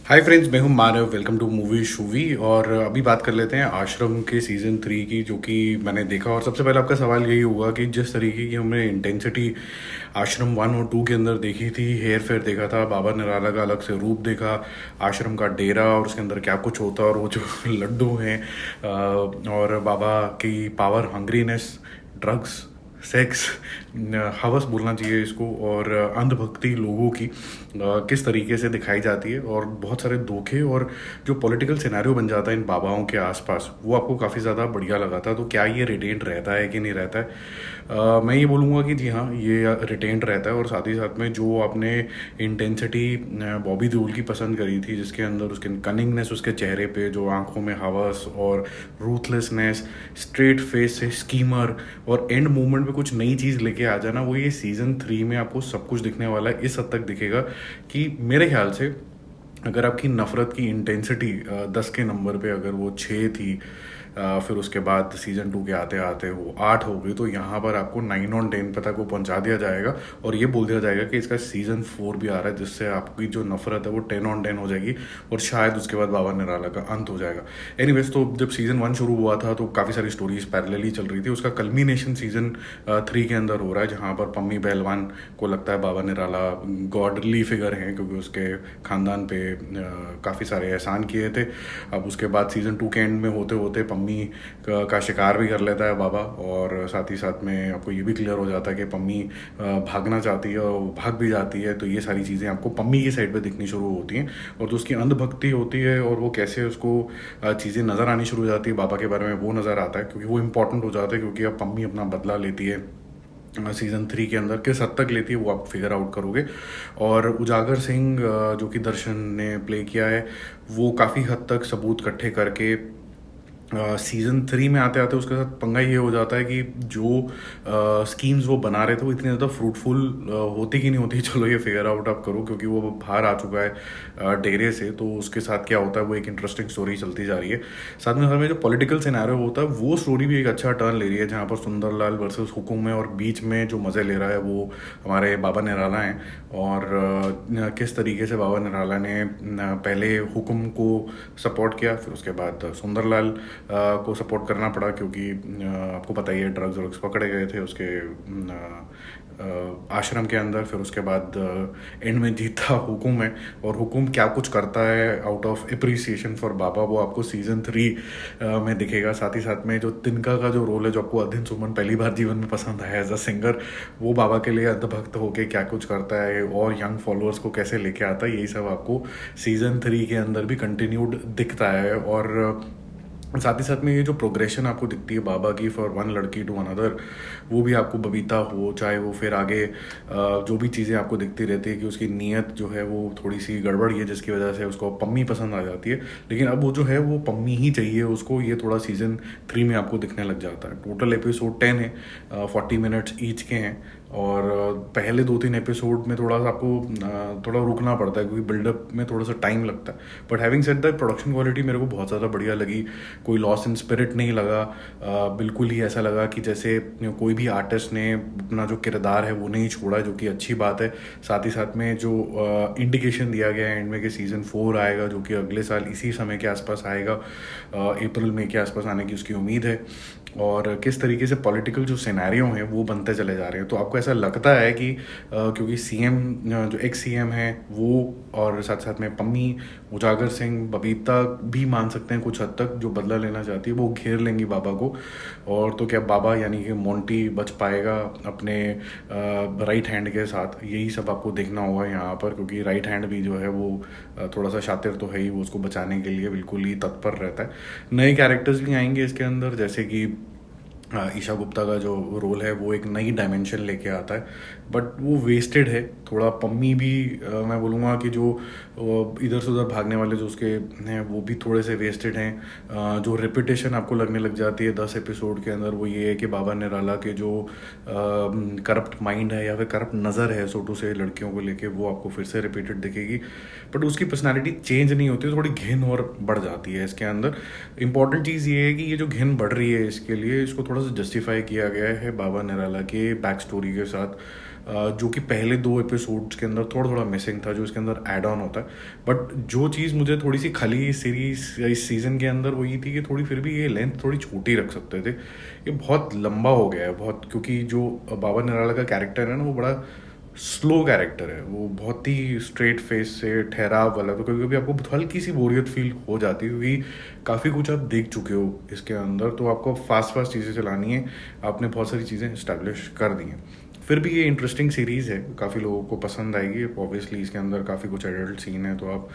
हाय friends, मैं हूं Manav. Welcome to Movie Shuvi. और अभी बात कर लेते हैं आश्रम के सीज़न 3 की, जो कि मैंने देखा। और सबसे पहले आपका सवाल यही होगा कि जिस तरीके की हमने इंटेंसिटी आश्रम 1 और 2 के अंदर देखी थी, हेर फेर देखा था, बाबा निराला का अलग से रूप देखा, आश्रम का डेरा और उसके अंदर क्या कुछ होता है, और वो जो लड्डू हैं, और बाबा की पावर हंग्रीनेस, ड्रग्स, सेक्स, हवस बोलना चाहिए इसको, और अंधभक्ति लोगों की किस तरीके से दिखाई जाती है, और बहुत सारे धोखे और जो पॉलिटिकल सिनेरियो बन जाता है इन बाबाओं के आसपास, वो आपको काफ़ी ज़्यादा बढ़िया लगा था। तो क्या ये रिटेन्ड रहता है कि नहीं रहता है? मैं ये बोलूँगा कि जी हाँ, ये रिटेन्ड रहता है। और साथ ही साथ में जो आपने इंटेंसिटी बॉबी देओल की पसंद करी थी, जिसके अंदर उसके कनिंगनेस, उसके चेहरे पे जो आंखों में हवस और रूथलेसनेस, स्ट्रेट फेस से स्कीमर, और एंड मोमेंट पे कुछ नई चीज़ लेके आ जाना, वो ये सीज़न 3 में आपको सब कुछ दिखने वाला है। इस हद तक दिखेगा कि मेरे ख्याल से अगर आपकी नफ़रत की इंटेंसिटी 10 के नंबर पे अगर वो 6 थी, फिर उसके बाद सीज़न 2 के आते आते वो 8 हो गई, तो यहाँ पर आपको 9 ऑन 10 पे तक वो पहुँचा दिया जाएगा। और ये बोल दिया जाएगा कि इसका सीज़न 4 भी आ रहा है, जिससे आपकी जो नफ़रत है वो 10 ऑन 10 हो जाएगी, और शायद उसके बाद बाबा निराला का अंत हो जाएगा। एनीवेज, तो जब सीज़न 1 शुरू हुआ था तो काफ़ी सारी स्टोरीज पैरेलली चल रही थी। उसका कल्मिनेशन सीज़न 3 के अंदर हो रहा है, जहाँ पर पम्मी पहलवान को लगता है बाबा निराला गॉडली फिगर हैं, क्योंकि उसके ख़ानदान पे काफ़ी सारे एहसान किए थे। अब उसके बाद सीज़न 2 के एंड में होते होते पम्मी का शिकार भी कर लेता है बाबा, और साथ ही साथ में आपको ये भी क्लियर हो जाता है कि पम्मी भागना चाहती है और भाग भी जाती है। तो ये सारी चीज़ें आपको पम्मी की साइड पे दिखनी शुरू होती हैं, और जो उसकी अंधभक्ति होती है और वो कैसे उसको चीज़ें नज़र आनी शुरू हो जाती है बाबा के बारे में, वो नज़र आता है, क्योंकि वो इंपॉर्टेंट हो जाता है। क्योंकि अब पम्मी अपना बदला लेती है सीज़न 3 के अंदर, किस हद तक लेती है वो आप फिगर आउट करोगे। और उजागर सिंह, जो कि दर्शन ने प्ले किया है, वो काफ़ी हद तक सबूत इकट्ठे करके सीज़न 3 में आते आते उसके साथ पंगा ये हो जाता है कि जो स्कीम्स वो बना रहे थे वो इतनी ज़्यादा फ्रूटफुल होती कि नहीं होती, चलो ये फिगर आउट आप करो, क्योंकि वो बाहर आ चुका है डेरे से। तो उसके साथ क्या होता है, वो एक इंटरेस्टिंग स्टोरी चलती जा रही है। साथ में जो पॉलिटिकल सिनेरियो होता है, वो स्टोरी भी एक अच्छा टर्न ले रही है, जहाँ पर सुंदरलाल वर्सेस हुकुम है, और बीच में जो मज़े ले रहा है वो हमारे बाबा निराला हैं। और किस तरीके से बाबा निराला ने पहले हुकुम को सपोर्ट किया, फिर उसके बाद सुंदरलाल को सपोर्ट करना पड़ा, क्योंकि आपको पता ही है ड्रग्स व्रग्स पकड़े गए थे उसके आश्रम के अंदर। फिर उसके बाद एंड में जीता हुकुम है, और हुकुम क्या कुछ करता है आउट ऑफ अप्रिसिएशन फॉर बाबा, वो आपको सीज़न 3 में दिखेगा। साथ ही साथ में जो तिनका का जो रोल है, जो आपको अधीन सुमन पहली बार जीवन में पसंद आया एज अ सिंगर, वो बाबा के लिए अंधभक्त होके क्या कुछ करता है और यंग फॉलोअर्स को कैसे लेके आता है, यही सब आपको सीज़न 3 के अंदर भी कंटिन्यूड दिखता है। और साथ ही साथ में ये जो प्रोग्रेशन आपको दिखती है बाबा की, फॉर वन लड़की टू अनदर, वो भी आपको बबीता हो, चाहे वो फिर आगे जो भी चीज़ें आपको दिखती रहती है कि उसकी नीयत जो है वो थोड़ी सी गड़बड़ी है, जिसकी वजह से उसको पम्मी पसंद आ जाती है। लेकिन अब वो जो है वो पम्मी ही चाहिए उसको, ये थोड़ा सीज़न 3 में आपको दिखने लग जाता है। टोटल एपिसोड 10 है, 40 मिनट्स ईच के हैं। और पहले 2-3 एपिसोड में थोड़ा सा आपको थोड़ा रुकना पड़ता है, क्योंकि बिल्डअप में थोड़ा सा टाइम लगता है। But having said that, production quality मेरे को बहुत ज़्यादा बढ़िया लगी। कोई लॉस इन स्पिरिट नहीं लगा। बिल्कुल ही ऐसा लगा कि जैसे कोई भी आर्टिस्ट ने अपना जो किरदार है वो नहीं छोड़ा, जो कि अच्छी बात है। साथ ही साथ में जो इंडिकेशन दिया गया है एंड में कि सीज़न 4 आएगा, जो कि अगले साल इसी समय के आसपास आएगा, अप्रैल मई के आसपास आने की उसकी उम्मीद है। और किस तरीके से पॉलिटिकल जो सिनेरियो हैं वो बनते चले जा रहे हैं, तो आपको ऐसा लगता है कि क्योंकि सीएम, जो एक्स सीएम है वो, और साथ साथ में पम्मी, उजागर सिंह, बबीता भी मान सकते हैं कुछ हद तक, जो बदला लेना चाहती है, वो घेर लेंगी बाबा को। और तो क्या बाबा यानी कि मोंटी बच पाएगा अपने राइट हैंड के साथ, यही सब आपको देखना होगा यहाँ पर। क्योंकि राइट हैंड भी जो है वो थोड़ा सा शातिर तो है ही, वो उसको बचाने के लिए बिल्कुल ही तत्पर रहता है। नए कैरेक्टर्स भी आएंगे इसके अंदर, जैसे कि ईशा गुप्ता का जो रोल है वो एक नई डायमेंशन लेके आता है, बट वो वेस्टेड है थोड़ा। पम्मी भी मैं बोलूँगा कि जो इधर से उधर भागने वाले जो उसके हैं वो भी थोड़े से वेस्टेड हैं। जो रिपीटेशन आपको लगने लग जाती है 10 एपिसोड के अंदर, वो ये है कि बाबा निराला के जो करप्ट माइंड है या फिर करप्ट नज़र है सोटू से लड़कियों को लेके, वो आपको फिर से रिपीटेड दिखेगी। बट उसकी पर्सनैलिटी चेंज नहीं होती, थोड़ी घिन और बढ़ जाती है इसके अंदर। इंपॉर्टेंट चीज़ ये है कि ये जो घिन बढ़ रही है इसके लिए, इसको थोड़ा सा जस्टिफाई किया गया है बाबा निराला के बैक स्टोरी के साथ। जो कि पहले 2 एपिसोड्स के अंदर थोड़ा थोड़ा मिसिंग था, जो इसके अंदर ऐड ऑन होता है। बट जो चीज़ मुझे थोड़ी सी खली इस सीरीज इस सीज़न के अंदर वो ये थी कि थोड़ी फिर भी ये लेंथ थोड़ी छोटी रख सकते थे। ये बहुत लंबा हो गया है बहुत, क्योंकि जो बाबा निराला का कैरेक्टर है ना वो बड़ा स्लो कैरेक्टर है, वो बहुत ही स्ट्रेट फेस से ठहराव वाला, तो कभी कभी आपको हल्की सी बोरियत फील हो जाती है, क्योंकि काफ़ी कुछ आप देख चुके हो इसके अंदर, तो आपको फास्ट फास्ट चीज़ें चलानी है, आपने बहुत सारी चीज़ें इस्टेब्लिश कर दी हैं। फिर भी ये इंटरेस्टिंग सीरीज़ है, काफ़ी लोगों को पसंद आएगी। ऑब्वियसली इसके अंदर काफ़ी कुछ एडल्ट सीन है, तो आप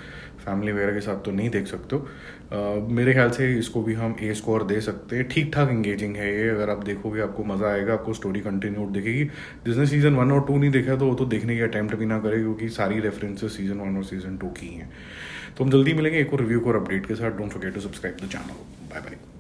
फैमिली वगैरह के साथ तो नहीं देख सकते हो। मेरे ख्याल से इसको भी हम ए स्कोर दे सकते हैं। ठीक ठाक इंगेजिंग है ये, अगर आप देखोगे आपको मज़ा आएगा, आपको स्टोरी कंटिन्यू दिखेगी। जिसने सीज़न 1 और 2 नहीं देखा तो वो तो देखने की अटैम्प्ट भी ना करे, क्योंकि सारी रेफरेंसेस सीज़न 1 और सीज़न 2 की हैं। तो हम जल्दी मिलेंगे एक और रिव्यू और अपडेट के साथ। Don't forget to subscribe the channel. Bye bye.